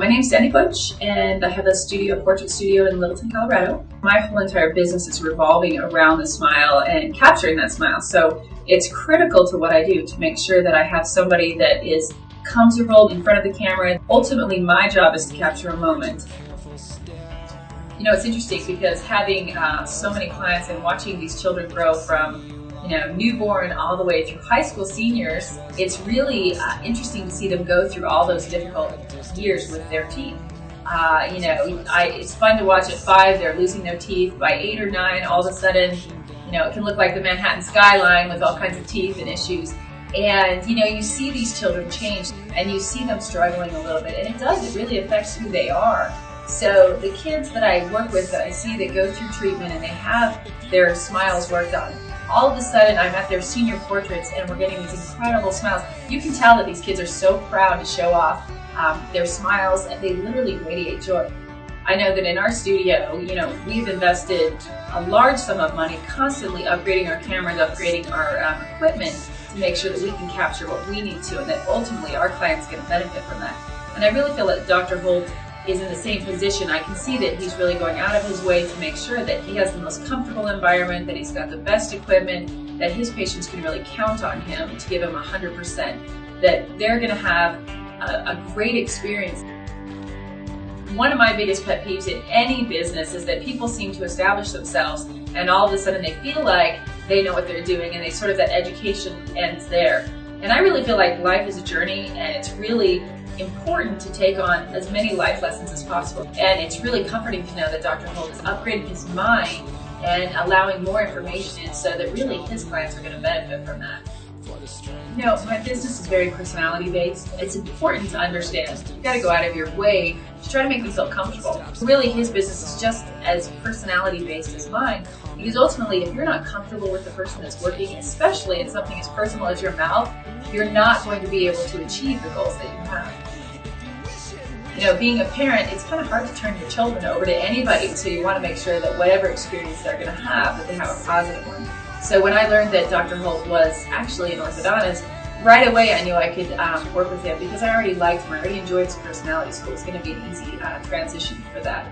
My name's Sandy Butch, and I have a portrait studio in Littleton, Colorado. My whole entire business is revolving around the smile and capturing that smile. So it's critical to what I do to make sure that I have somebody that is comfortable in front of the camera. Ultimately, my job is to capture a moment. You know, it's interesting because having so many clients and watching these children grow from newborn all the way through high school seniors, it's really interesting to see them go through all those difficult years with their teeth. It's fun to watch at 5, they're losing their teeth. By 8 or 9, all of a sudden, it can look like the Manhattan skyline with all kinds of teeth and issues. And, you see these children change and you see them struggling a little bit, and it really affects who they are. So the kids that I work with that I see that go through treatment and they have their smiles worked on, all of a sudden I'm at their senior portraits and we're getting these incredible smiles. You can tell that these kids are so proud to show off their smiles, and they literally radiate joy. I know that in our studio, we've invested a large sum of money constantly upgrading our cameras, upgrading our equipment to make sure that we can capture what we need to, and that ultimately our clients can benefit from that. And I really feel that Dr. Holt is in the same position. I can see that he's really going out of his way to make sure that he has the most comfortable environment, that he's got the best equipment, that his patients can really count on him to give him 100%, that they're going to have a great experience. One of my biggest pet peeves in any business is that people seem to establish themselves and all of a sudden they feel like they know what they're doing, and that education ends there. And I really feel like life is a journey, and it's really important to take on as many life lessons as possible. And it's really comforting to know that Dr. Holt is upgrading his mind and allowing more information in, so that really his clients are going to benefit from that. My business is very personality based. It's important to understand you've got to go out of your way to try to make them feel comfortable. Really, his business is just as personality based as mine, because ultimately if you're not comfortable with the person that's working, especially in something as personal as your mouth, you're not going to be able to achieve the goals that you have. Being a parent, it's kind of hard to turn your children over to anybody, so you want to make sure that whatever experience they're going to have, that they have a positive one. So when I learned that Dr. Holt was actually an orthodontist, right away I knew I could work with him, because I already liked him, I already enjoyed his personality, so it was going to be an easy transition for that.